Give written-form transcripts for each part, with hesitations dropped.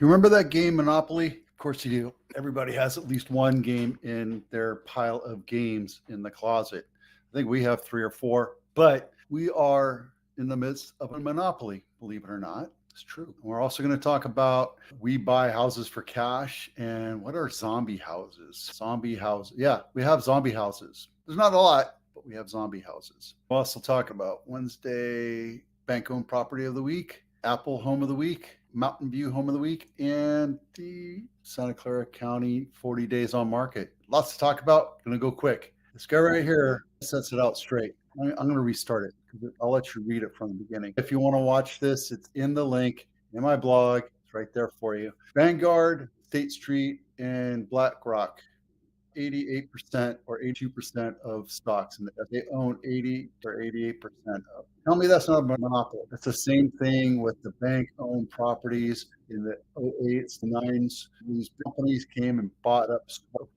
You remember that game Monopoly? Of course you do. Everybody has at least one game in their pile of games in the closet. I think we have three or four, but we are in the midst of a monopoly, believe it or not. It's true. We're also going to talk about we buy houses for cash and what are zombie houses? Zombie houses. Yeah, we have zombie houses. There's not a lot, but we have zombie houses. We'll also talk about Wednesday bank owned property of the week, Apple home of the week, Mountain View home of the week, and the Santa Clara County 40 days on market. Lots to talk about. Going to go quick. This guy right here sets it out straight. I'm going to restart it. I'll let you read it from the beginning. If you want to watch this, it's in the link in my blog. It's right there for you. Vanguard, State Street, and BlackRock. 88% or 82% of stocks, and they own 80 or 88% of. Tell me that's not a monopoly. It's the same thing with the bank-owned properties in the 08s, the 9s. These companies came and bought up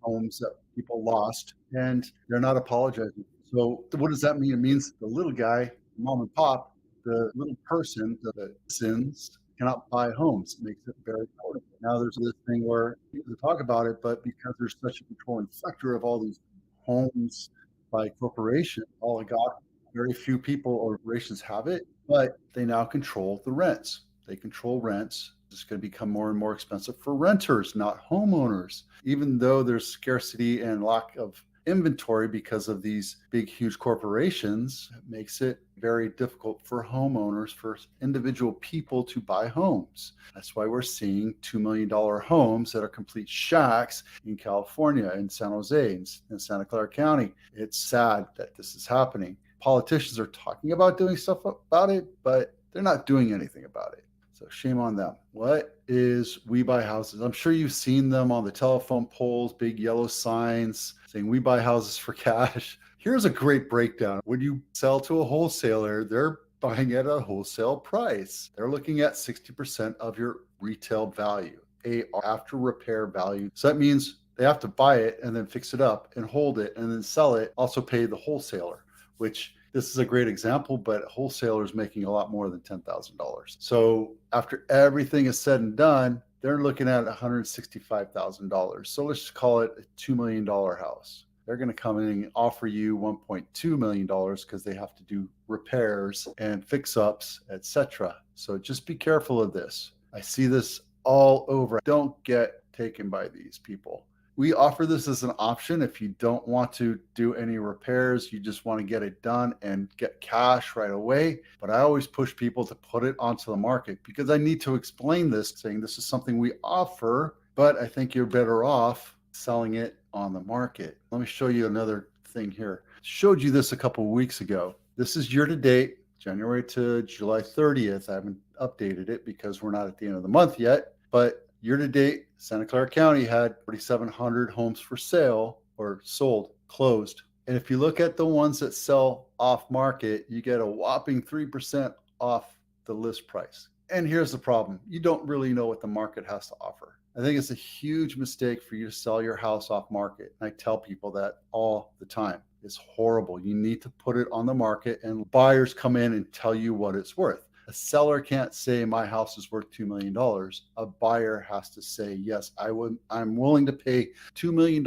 homes that people lost, and they're not apologizing. So what does that mean? It means the little guy, mom and pop, the little person, the citizens, cannot buy homes. It makes it very important. Now there's this thing where people talk about it, but because there's such a controlling factor of all these homes by corporation, oligarch, very few people or corporations have it, but they now control the rents. They control rents. It's going to become more and more expensive for renters, not homeowners. Even though there's scarcity and lack of inventory because of these big, huge corporations, it makes it very difficult for homeowners, for individual people to buy homes. That's why we're seeing $2 million homes that are complete shacks in California, in San Jose, in Santa Clara County. It's sad that this is happening. Politicians are talking about doing stuff about it, but they're not doing anything about it. So shame on them. What is We Buy Houses? I'm sure you've seen them on the telephone poles, big yellow signs saying we buy houses for cash. Here's a great breakdown. When you sell to a wholesaler, they're buying at a wholesale price. They're looking at 60% of your retail value, after repair value. So that means they have to buy it and then fix it up and hold it and then sell it, also pay the wholesaler, which this is a great example, but a wholesaler is making a lot more than $10,000. So after everything is said and done, they're looking at $165,000. So let's just call it a $2 million house. They're going to come in and offer you $1.2 million because they have to do repairs and fix-ups, etc. So just be careful of this. I see this all over. Don't get taken by these people. We offer this as an option if you don't want to do any repairs, you just want to get it done and get cash right away. But I always push people to put it onto the market because I need to explain this, saying this is something we offer, but I think you're better off selling it on the market. Let me show you another thing here. Showed you this a couple of weeks ago. This is year to date, January to July 30th. I haven't updated it because we're not at the end of the month yet, but year to date, Santa Clara County had 4,700 homes for sale or sold, closed. And if you look at the ones that sell off market, you get a whopping 3% off the list price. And here's the problem. You don't really know what the market has to offer. I think it's a huge mistake for you to sell your house off market. And I tell people that all the time. It's horrible. You need to put it on the market and buyers come in and tell you what it's worth. A seller can't say my house is worth $2 million. A buyer has to say, yes, I'm willing to pay $2 million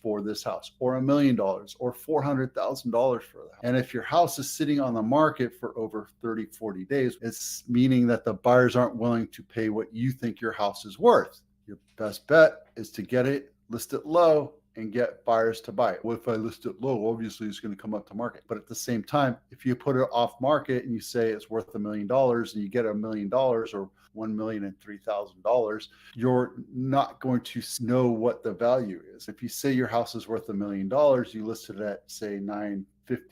for this house, or $1 million, or $400,000 for that. And if your house is sitting on the market for over 30, 40 days, it's meaning that the buyers aren't willing to pay what you think your house is worth. Your best bet is to get it, list it low, and get buyers to buy it. Well, if I list it low, obviously it's going to come up to market. But at the same time, if you put it off market and you say it's worth $1 million and you get $1 million or $1,003,000, you're not going to know what the value is. If you say your house is worth $1 million, you list it at say $950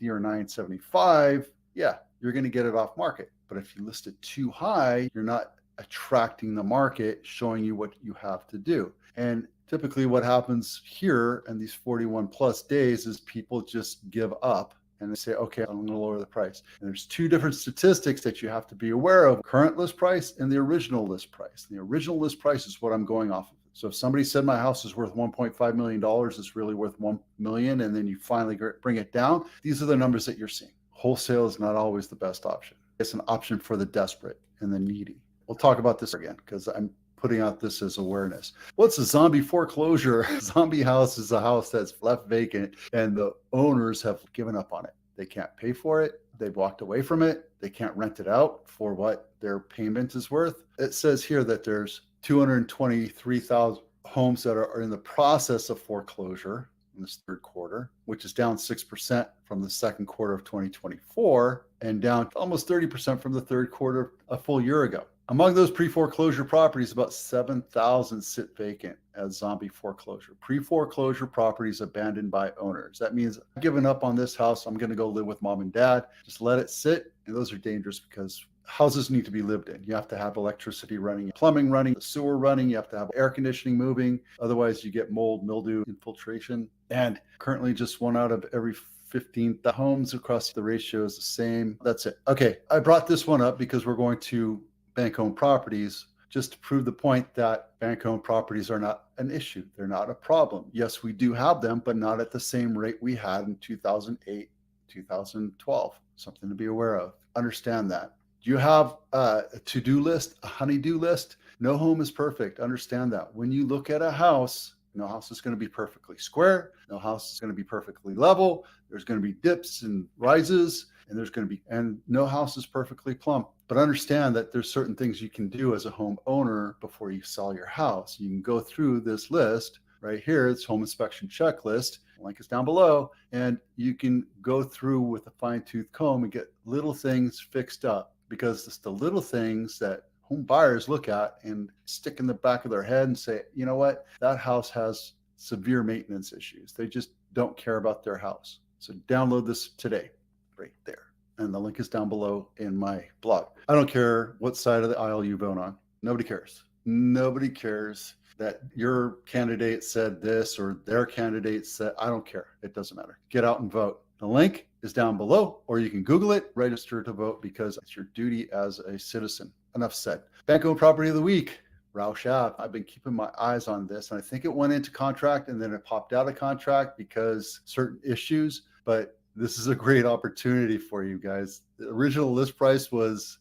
or $975, yeah, you're going to get it off market. But if you list it too high, you're not attracting the market, showing you what you have to do. And typically what happens here in these 41 plus days is people just give up and they say, okay, I'm going to lower the price. And there's two different statistics that you have to be aware of: current list price and the original list price. The original list price is what I'm going off of. So if somebody said my house is worth $1.5 million, it's really worth $1 million, and then you finally bring it down, these are the numbers that you're seeing. Wholesale is not always the best option. It's an option for the desperate and the needy. We'll talk about this again because I'm putting out this as awareness. What's a zombie foreclosure? Zombie house is a house that's left vacant and the owners have given up on it. They can't pay for it. They've walked away from it. They can't rent it out for what their payment is worth. It says here that there's 223,000 homes that are in the process of foreclosure in this third quarter, which is down 6% from the second quarter of 2024 and down almost 30% from the third quarter a full year ago. Among those pre-foreclosure properties, about 7,000 sit vacant as zombie foreclosure. Pre-foreclosure properties abandoned by owners. That means I've given up on this house. I'm going to go live with mom and dad. Just let it sit. And those are dangerous because houses need to be lived in. You have to have electricity running, plumbing running, the sewer running. You have to have air conditioning moving. Otherwise, you get mold, mildew, infiltration. And currently just 1 out of every 15 homes across the ratio is the same. That's it. Okay, I brought this one up because we're going to bank-owned properties just to prove the point that bank-owned properties are not an issue. They're not a problem. Yes, we do have them, but not at the same rate we had in 2008, 2012. Something to be aware of. Understand that. Do you have a to-do list, a honey-do list? No home is perfect. Understand that. When you look at a house, no house is going to be perfectly square. No house is going to be perfectly level. There's going to be dips and rises, and no house is perfectly plumb. But understand that there's certain things you can do as a homeowner before you sell your house. You can go through this list right here. It's home inspection checklist. Link is down below, and you can go through with a fine-tooth comb and get little things fixed up, because it's the little things that home buyers look at and stick in the back of their head and say, you know what, that house has severe maintenance issues. They just don't care about their house. So download this today, right there. And the link is down below in my blog. I don't care what side of the aisle you vote on. Nobody cares. Nobody cares that your candidate said this or their candidate said, I don't care. It doesn't matter. Get out and vote. The link is down below, or you can Google it, register to vote, because it's your duty as a citizen. Enough said. Bank-owned property of the week, Roush Ave. I've been keeping my eyes on this, and I think it went into contract and then it popped out of contract because certain issues, but this is a great opportunity for you guys. The original list price was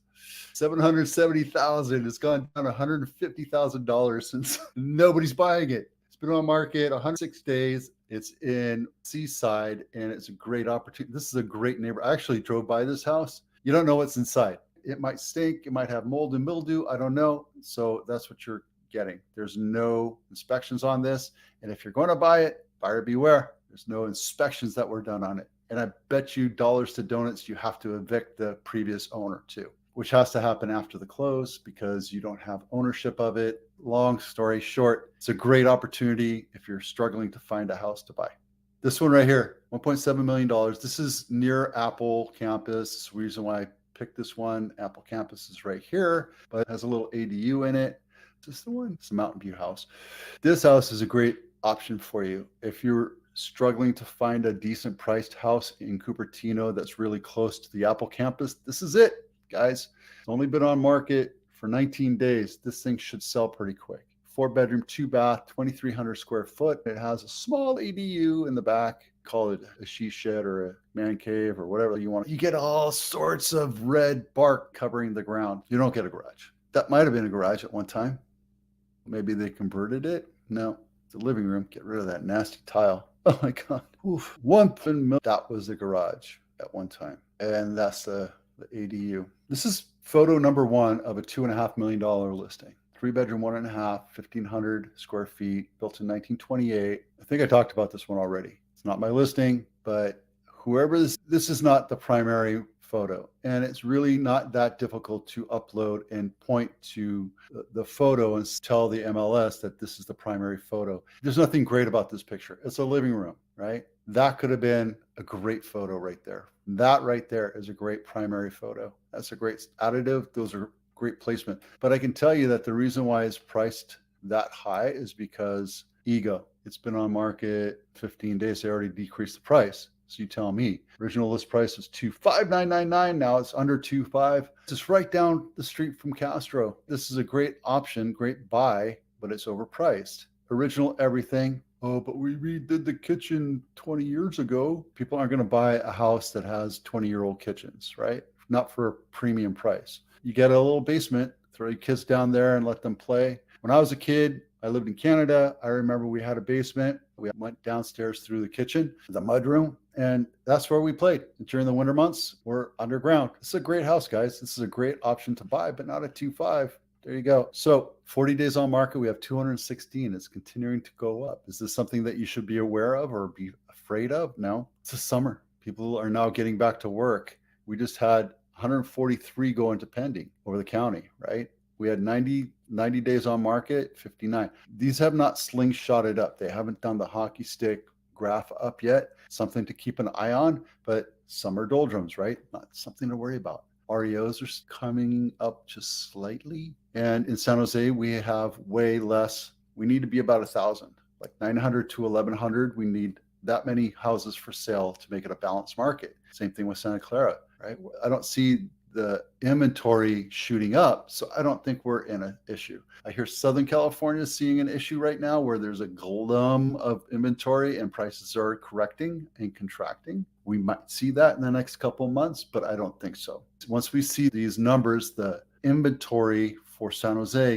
$770,000. It's gone down $150,000 since nobody's buying it. It's been on market 106 days. It's in Seaside, and it's a great opportunity. This is a great neighbor. I actually drove by this house. You don't know what's inside. It might stink. It might have mold and mildew. I don't know. So that's what you're getting. There's no inspections on this. And if you're going to buy it, buyer beware. There's no inspections that were done on it. And I bet you dollars to donuts, you have to evict the previous owner too, which has to happen after the close because you don't have ownership of it. Long story short, it's a great opportunity if you're struggling to find a house to buy. This one right here, $1.7 million. This is near Apple campus. That's the reason why I picked this one. Apple campus is right here, but it has a little ADU in it. Is this the one? It's a Mountain View house. This house is a great option for you. If you're struggling to find a decent priced house in Cupertino that's really close to the Apple campus, this is it, guys. It's only been on market for 19 days. This thing should sell pretty quick. 4-bedroom, 2-bath, 2,300 square foot. It has a small ADU in the back. Call it a she shed or a man cave or whatever you want. You get all sorts of red bark covering the ground. You don't get a garage. That might have been a garage at one time. Maybe they converted it. No, it's a living room. Get rid of that nasty tile. Oh my God. Oof. That was the garage at one time. And that's the ADU. This is photo number one of a $2.5 million listing. 3-bedroom, 1.5, 1,500 square feet, built in 1928. I think I talked about this one already. It's not my listing, but whoever this is not the primary photo. And it's really not that difficult to upload and point to the photo and tell the MLS that this is the primary photo. There's nothing great about this picture. It's a living room, right? That could have been a great photo right there. That right there is a great primary photo. That's a great additive. Those are great placement. But I can tell you that the reason why it's priced that high is because ego. It's been on market 15 days. They already decreased the price. So you tell me. Original list price was $25999. Now it's under $2.5. It's right down the street from Castro. This is a great option, great buy, but it's overpriced. Original everything. Oh, but we redid the kitchen 20 years ago. People aren't going to buy a house that has 20-year-old kitchens, right? Not for a premium price. You get a little basement, throw your kids down there and let them play. When I was a kid, I lived in Canada. I remember we had a basement. We went downstairs through the kitchen, the mudroom, and that's where we played. During the winter months, we're underground. This is a great house, guys. This is a great option to buy, but not a 2.5. There you go. So 40 days on market, we have 216. It's continuing to go up. Is this something that you should be aware of or be afraid of? No, it's the summer. People are now getting back to work. We just had 143 go into pending over the county, right? We had 90 days on market, 59. These have not slingshotted up. They haven't done the hockey stick graph up yet. Something to keep an eye on, but summer doldrums, right? Not something to worry about. REOs are coming up just slightly. And in San Jose, we have way less. We need to be about 1,000, like 900 to 1,100. We need that many houses for sale to make it a balanced market. Same thing with Santa Clara, right? I don't see the inventory shooting up, so I don't think we're in an issue. I hear Southern California is seeing an issue right now where there's a glum of inventory and prices are correcting and contracting. We might see that in the next couple of months, but I don't think so. Once we see these numbers, the inventory for San Jose